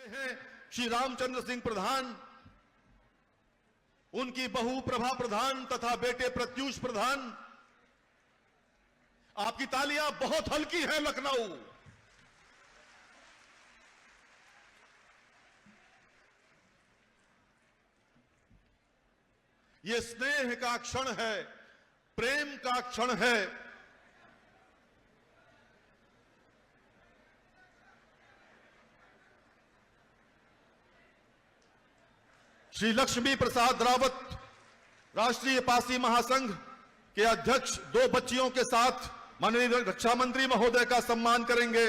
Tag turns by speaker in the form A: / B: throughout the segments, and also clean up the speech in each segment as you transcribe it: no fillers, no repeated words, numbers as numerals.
A: हैं श्री रामचंद्र सिंह प्रधान, उनकी बहू प्रभा प्रधान तथा बेटे प्रत्यूष प्रधान। आपकी तालियां बहुत हल्की हैं लखनऊ। ये स्नेह का क्षण है, प्रेम का क्षण है। श्री लक्ष्मी प्रसाद रावत राष्ट्रीय पासी महासंघ के अध्यक्ष दो बच्चियों के साथ माननीय रक्षा मंत्री महोदय का सम्मान करेंगे।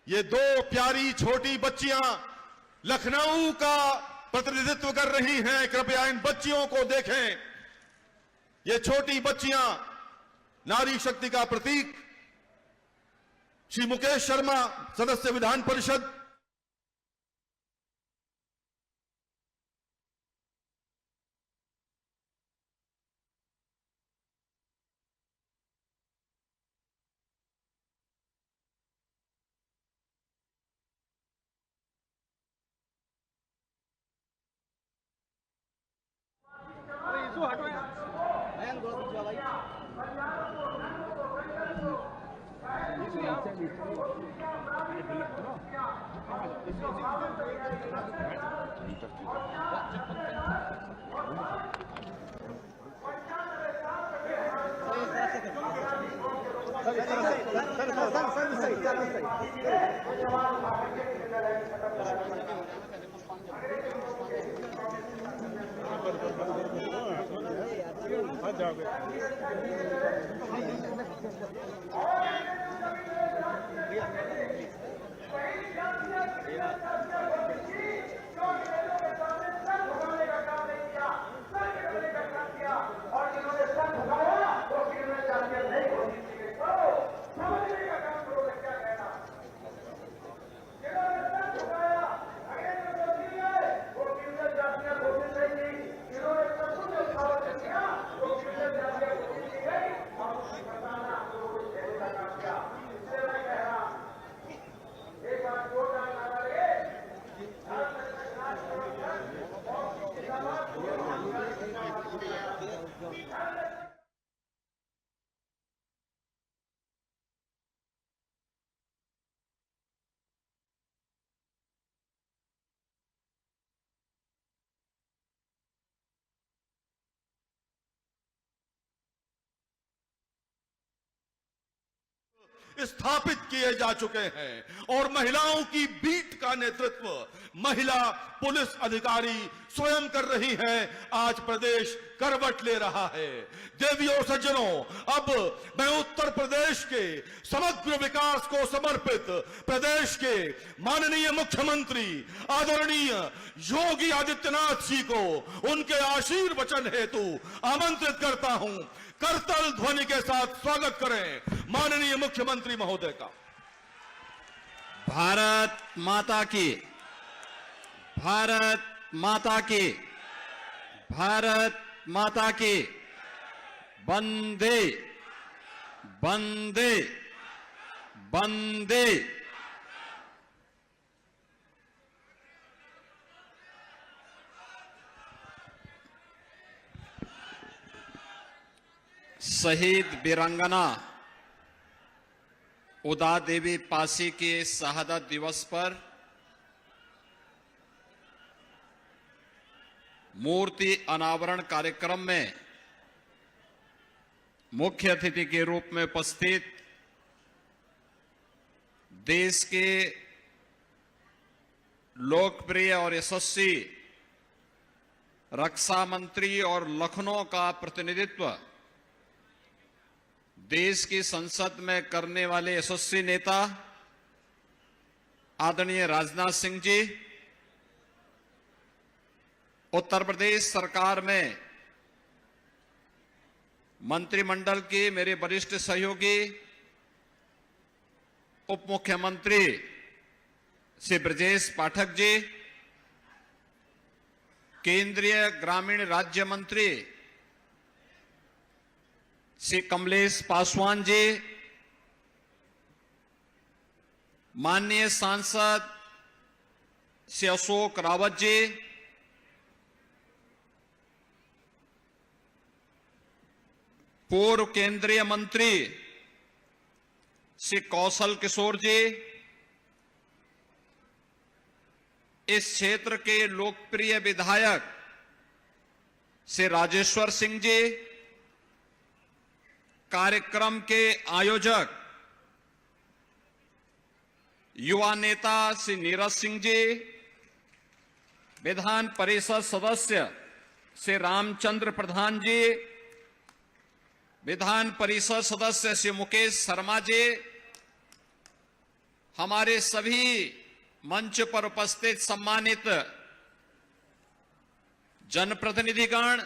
A: ये दो प्यारी छोटी बच्चियां लखनऊ का प्रतिनिधित्व कर रही हैं। कृपया इन बच्चियों को देखें। ये छोटी बच्चियां नारी शक्ति का प्रतीक। श्री मुकेश शर्मा सदस्य विधान परिषद, स्थापित किए जा चुके हैं और महिलाओं की बीट का नेतृत्व महिला पुलिस अधिकारी स्वयं कर रही हैं। आज प्रदेश करवट ले रहा है। देवियों सज्जनों, अब मैं उत्तर प्रदेश के समग्र विकास को समर्पित प्रदेश के माननीय मुख्यमंत्री आदरणीय योगी आदित्यनाथ जी को उनके आशीर्वचन हेतु आमंत्रित करता हूं। करतल ध्वनि के साथ स्वागत करें माननीय मुख्यमंत्री महोदय का।
B: भारत माता की, भारत माता की, भारत माता की। वंदे वंदे वंदे। शहीद वीरांगना उदा देवी पासी के शहादत दिवस पर मूर्ति अनावरण कार्यक्रम में मुख्य अतिथि के रूप में उपस्थित देश के लोकप्रिय और यशस्वी रक्षा मंत्री और लखनऊ का प्रतिनिधित्व देश की संसद में करने वाले यशस्वी नेता आदरणीय राजनाथ सिंह जी, उत्तर प्रदेश सरकार में मंत्रिमंडल के मेरे वरिष्ठ सहयोगी उप मुख्यमंत्री श्री ब्रजेश पाठक जी, केंद्रीय ग्रामीण राज्य मंत्री श्री कमलेश पासवान जी, माननीय सांसद श्री अशोक रावत जी, पूर्व केंद्रीय मंत्री श्री कौशल किशोर जी, इस क्षेत्र के लोकप्रिय विधायक श्री राजेश्वर सिंह जी, कार्यक्रम के आयोजक युवा नेता श्री नीरज सिंह जी, विधान परिषद सदस्य श्री रामचंद्र प्रधान जी, विधान परिषद सदस्य श्री मुकेश शर्मा जी, हमारे सभी मंच पर उपस्थित सम्मानित जनप्रतिनिधिगण,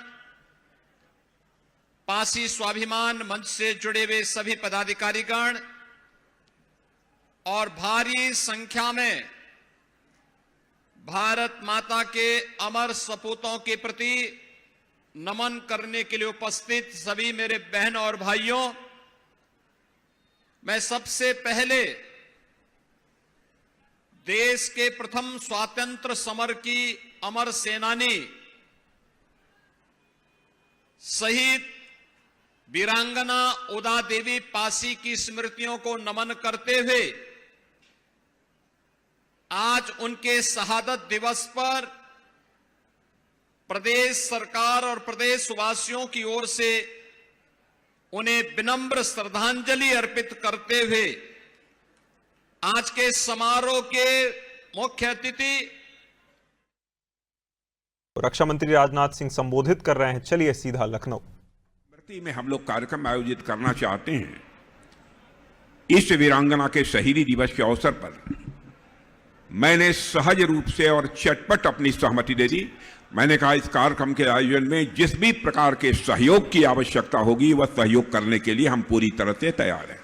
B: पासी स्वाभिमान मंच से जुड़े हुए सभी पदाधिकारीगण और भारी संख्या में भारत माता के अमर सपूतों के प्रति नमन करने के लिए उपस्थित सभी मेरे बहन और भाइयों, मैं सबसे पहले देश के प्रथम स्वातंत्र समर की अमर सेनानी शहीद वीरांगना उदा देवी पासी की स्मृतियों को नमन करते हुए आज उनके शहादत दिवस पर प्रदेश सरकार और प्रदेश वासियों की ओर से उन्हें विनम्र श्रद्धांजलि अर्पित करते हुए आज के समारोह के मुख्य अतिथि
C: रक्षा मंत्री राजनाथ सिंह संबोधित कर रहे हैं। चलिए सीधा लखनऊ
D: में हम लोग कार्यक्रम आयोजित करना चाहते हैं। इस वीरांगना के शहीदी दिवस के अवसर पर मैंने सहज रूप से और चटपट अपनी सहमति दे दी। मैंने कहा इस कार्यक्रम के आयोजन में जिस भी प्रकार के सहयोग की आवश्यकता होगी वह सहयोग करने के लिए हम पूरी तरह से तैयार हैं।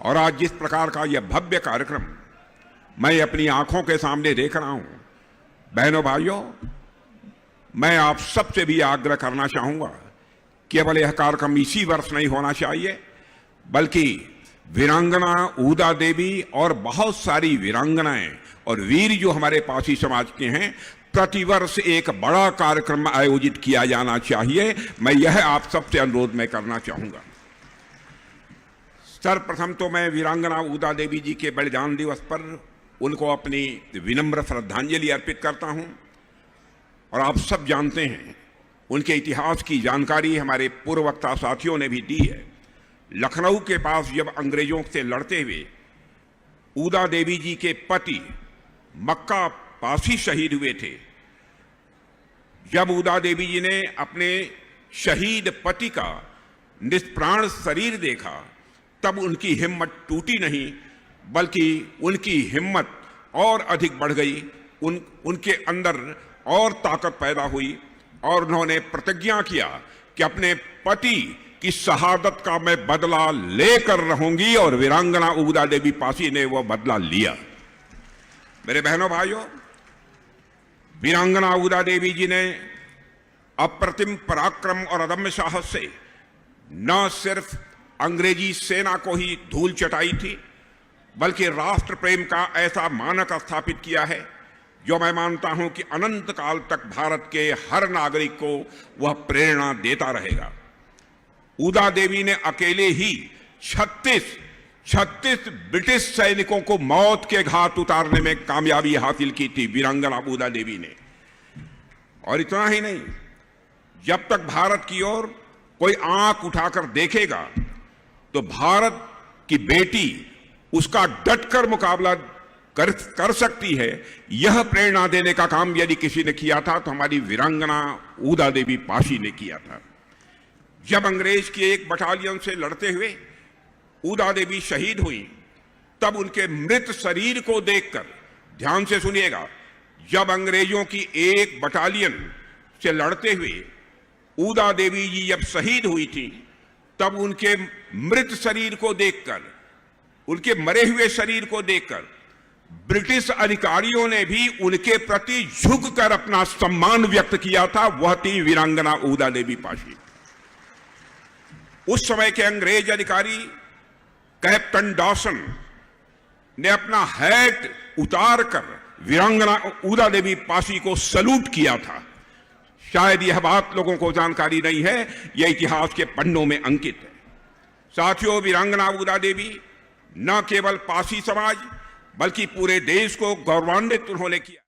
D: और आज जिस प्रकार का यह भव्य कार्यक्रम मैं अपनी आंखों के सामने देख रहा हूं, बहनों भाइयों, मैं आप सबसे भी आग्रह करना चाहूंगा, केवल यह कार्यक्रम इसी वर्ष नहीं होना चाहिए, बल्कि वीरांगना उदा देवी और बहुत सारी वीरांगनाएं और वीर जो हमारे पासी समाज के हैं, प्रतिवर्ष एक बड़ा कार्यक्रम आयोजित किया जाना चाहिए। मैं यह आप सबसे अनुरोध मैं करना चाहूंगा। सर्वप्रथम तो मैं वीरांगना उदा देवी जी के बलिदान दिवस पर उनको अपनी विनम्र श्रद्धांजलि अर्पित करता हूं। और आप सब जानते हैं, उनके इतिहास की जानकारी हमारे पूर्व वक्ता साथियों ने भी दी है। लखनऊ के पास जब अंग्रेजों से लड़ते हुए उदा देवी जी के पति मक्का पासी शहीद हुए थे, जब उदा देवी जी ने अपने शहीद पति का निष्प्राण शरीर देखा, तब उनकी हिम्मत टूटी नहीं, बल्कि उनकी हिम्मत और अधिक बढ़ गई। उनके अंदर और ताकत पैदा हुई और उन्होंने प्रतिज्ञा किया कि अपने पति की शहादत का मैं बदला लेकर रहूंगी, और वीरांगना उदा देवी पासी ने वह बदला लिया। मेरे बहनों भाइयों, वीरांगना उदा देवी जी ने अप्रतिम पराक्रम और अदम्य साहस से न सिर्फ अंग्रेजी सेना को ही धूल चटाई थी, बल्कि राष्ट्र प्रेम का ऐसा मानक स्थापित किया है जो मैं मानता हूं कि अनंत काल तक भारत के हर नागरिक को वह प्रेरणा देता रहेगा। उदा देवी ने अकेले ही 36 ब्रिटिश सैनिकों को मौत के घाट उतारने में कामयाबी हासिल की थी वीरांगना उदा देवी ने। और इतना ही नहीं, जब तक भारत की ओर कोई आंख उठाकर देखेगा तो भारत की बेटी उसका डटकर मुकाबला कर सकती है। यह प्रेरणा देने का काम यदि किसी ने किया था तो हमारी वीरांगना उदा देवी पासी ने किया था। जब अंग्रेज की एक बटालियन से लड़ते हुए उदा देवी शहीद हुई, तब उनके मृत शरीर को देखकर, ध्यान से सुनिएगा, जब अंग्रेजों की एक बटालियन से लड़ते हुए उदा देवी जी जब शहीद हुई थी, तब उनके मृत शरीर को देखकर, उनके मरे हुए शरीर को देखकर ब्रिटिश अधिकारियों ने भी उनके प्रति झुककर अपना सम्मान व्यक्त किया था। वह थी वीरांगना उदा देवी पासी। उस समय के अंग्रेज अधिकारी कैप्टन डॉसन ने अपना हैट उतार कर वीरांगना उदा देवी पासी को सलूट किया था। शायद यह बात लोगों को जानकारी नहीं है, यह इतिहास के पन्नों में अंकित है। साथियों, वीरांगना उदा देवी न केवल पासी समाज बल्कि पूरे देश को गौरवान्वित उन्होंने किया।